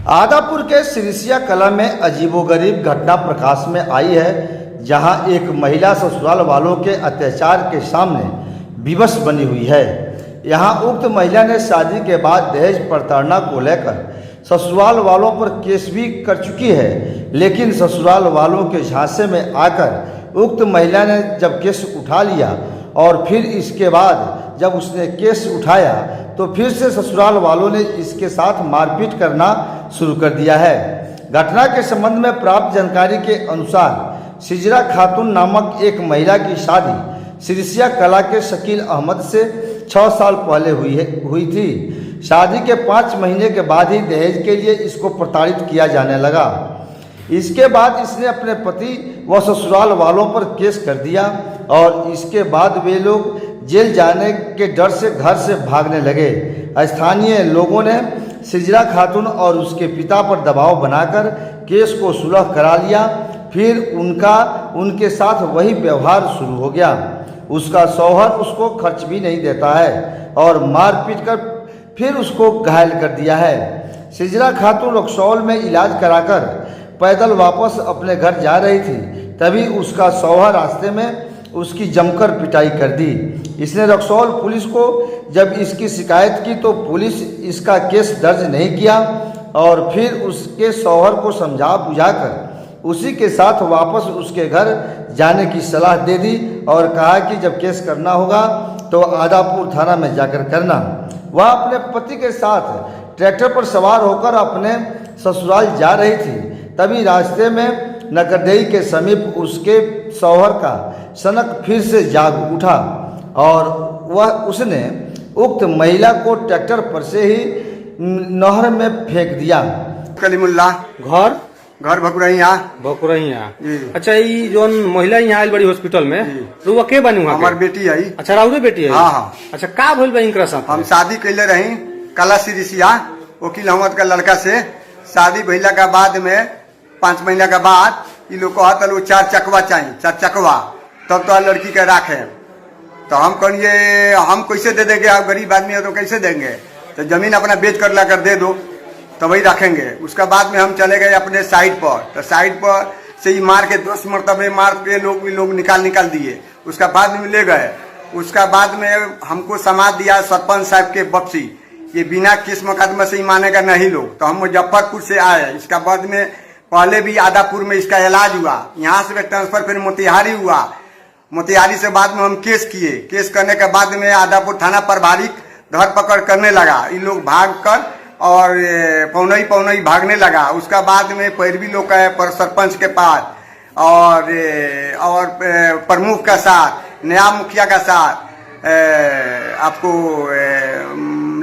आदापुर के सिरिसिया कला में अजीबोगरीब घटना प्रकाश में आई है, जहां एक महिला ससुराल वालों के अत्याचार के सामने विवश बनी हुई है। यहां उक्त महिला ने शादी के बाद दहेज प्रताड़ना को लेकर ससुराल वालों पर केस भी कर चुकी है, लेकिन ससुराल वालों के झांसे में आकर उक्त महिला ने जब केस उठा लिया और फिर इसके बाद जब उसने केस उठाया तो फिर से ससुराल वालों ने इसके साथ मारपीट करना शुरू कर दिया है। घटना के संबंध में प्राप्त जानकारी के अनुसार सिजरा खातून नामक एक महिला की शादी सिरिसिया कला के शकील अहमद से 6 साल पहले हुई थी। शादी के 5 महीने के बाद ही दहेज के लिए इसको प्रताड़ित किया जाने लगा। इसके बाद इसने अपने पति व ससुराल वालों पर केस कर दिया और इसके बाद वे लोग जेल जाने के डर से घर से भागने लगे। स्थानीय लोगों ने सिजरा खातून और उसके पिता पर दबाव बनाकर केस को सुलह करा लिया। फिर उनके साथ वही व्यवहार शुरू हो गया। उसका शौहर उसको खर्च भी नहीं देता है और मार पीट कर फिर उसको घायल कर दिया है। सिजरा खातून रक्सौल में इलाज कराकर पैदल वापस अपने घर जा रही थी, तभी उसका शौहर रास्ते में उसकी जमकर पिटाई कर दी। इसने रक्सौल पुलिस को जब इसकी शिकायत की तो पुलिस इसका केस दर्ज नहीं किया और फिर उसके शौहर को समझा बुझाकर उसी के साथ वापस उसके घर जाने की सलाह दे दी और कहा कि जब केस करना होगा तो आदापुर थाना में जाकर करना। वह अपने पति के साथ ट्रैक्टर पर सवार होकर अपने ससुराल जा रही थी, तभी रास्ते में नकरदेही के समीप उसके शौहर का सनक फिर से जाग उठा और उसने उक्त महिला को ट्रैक्टर पर से ही नहर में फेंक दिया। कलीमुल्ला घर भकुरैया। अच्छा, ये जो महिला यहाँ आयल बड़ी हॉस्पिटल में तो वो के बनी हुआ? हमार बेटी है। अच्छा, राउरे बेटी है। हाँ। अच्छा, का भइल बा इनकरा साथ? हम शादी कैले रही कला सिरिसिया वकील अहमद का लड़का से। शादी भइला का बाद में 5 महीना के बाद ये लोग कहता लोग 4 चकवा चाहिए, 4 चकवा तब तो लड़की के राखे। तो हम कहिए हम कैसे दे देंगे, आप गरीब आदमी है तो कैसे देंगे, तो जमीन अपना बेच कर ला कर दे दो तो वही रखेंगे। उसका बाद में हम चले गए अपने साइड पर, तो साइड पर से ही मार के 10 मरतबे मार के लोग निकाल दिए। उसका बाद में ले गए। उसका बाद में हमको समाज दिया सरपंच साहब के बख्शी, ये बिना केस मुकदमा से ही मानेगा नहीं लोग। तो हम मुजफ्फरपुर से आए। इसका बाद में पहले भी आदापुर में इसका इलाज हुआ, यहाँ से ट्रांसफर फिर मोतिहारी हुआ। मोतिहारी से बाद में हम केस किए। केस करने के बाद में आदापुर थाना प्रभारी धरपकड़ करने लगा। ये लोग भाग कर और पौनई भागने लगा। उसका बाद में पैरवी लोग का पर सरपंच के पास और प्रमुख का साथ, नया मुखिया का साथ, आपको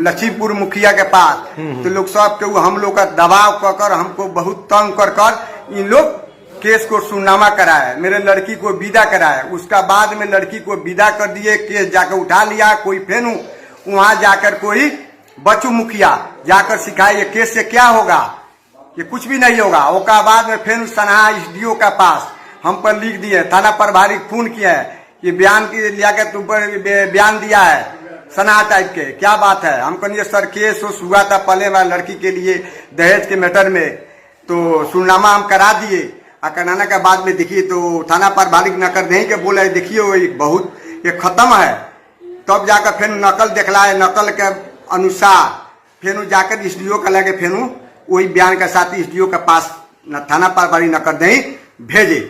लक्ष्मीपुर मुखिया के पास, तो लोग सब के हम लोग का दबाव कर हमको बहुत तंग कर इन लोग केस को सुनामा कराए, मेरे लड़की को विदा कराए। उसका बाद में लड़की को विदा कर दिए, केस जाकर उठा लिया। कोई फेनू वहां जाकर कोई बच्चू मुखिया जाकर सिखाए ये केस से क्या होगा, ये कुछ भी नहीं होगा। उसका बाद में फिर सनहा SDO का पास हम पर लिख दिए, थाना प्रभारी फोन किया है, ये बयान की लिया के तुम पर बयान दिया है सनहा टाइप के, क्या बात है। हम कहिए सर केस हुआ था पहले वाला लड़की के लिए दहेज के मैटर में, तो सुनामा हम करा दिए। कराने के बाद में देखिए तो थाना प्रभारी नकरदेही के बोले देखिए बहुत ये खत्म है। तब जाकर फिर नकल दिखलाए, नकल के अनुसार फिर जाकर SDO का लगे, फिर वही बयान के साथ SDO के पास थाना प्रभारी नकरदेही भेजे।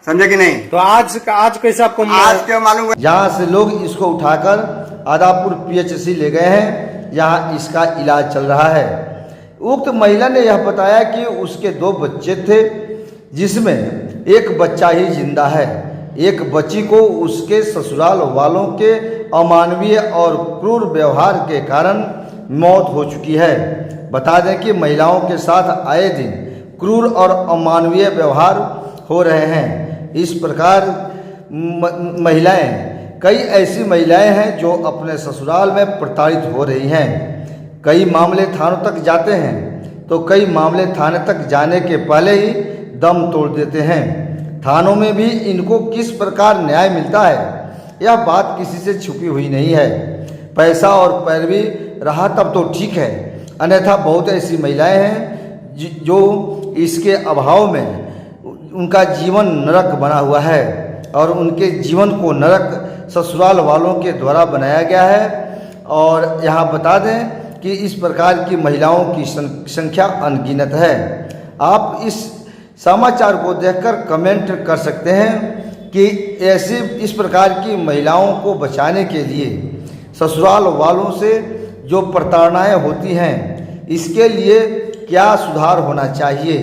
समझे कि नहीं? तो आज कैसे आपको आज के मालूम है? जहाँ से लोग इसको उठाकर आदापुर PHC ले गए हैं, जहाँ इसका इलाज चल रहा है। उक्त महिला ने यह बताया कि उसके 2 बच्चे थे, जिसमें एक बच्चा ही जिंदा है। एक बच्ची को उसके ससुराल वालों के अमानवीय और क्रूर व्यवहार के कारण मौत हो चुकी है। बता दें कि महिलाओं के साथ आए दिन क्रूर और अमानवीय व्यवहार हो रहे हैं। इस प्रकार कई ऐसी महिलाएं हैं जो अपने ससुराल में प्रताड़ित हो रही हैं। कई मामले थानों तक जाते हैं तो कई मामले थाने तक जाने के पहले ही दम तोड़ देते हैं। थानों में भी इनको किस प्रकार न्याय मिलता है, यह बात किसी से छुपी हुई नहीं है। पैसा और पैरवी रहा तब तो ठीक है, अन्यथा बहुत ऐसी महिलाएं हैं जो इसके अभाव में उनका जीवन नरक बना हुआ है और उनके जीवन को नरक ससुराल वालों के द्वारा बनाया गया है। और यहाँ बता दें कि इस प्रकार की महिलाओं की संख्या अनगिनत है। आप इस समाचार को देखकर कमेंट कर सकते हैं कि ऐसे इस प्रकार की महिलाओं को बचाने के लिए ससुराल वालों से जो प्रताड़नाएं होती हैं इसके लिए क्या सुधार होना चाहिए।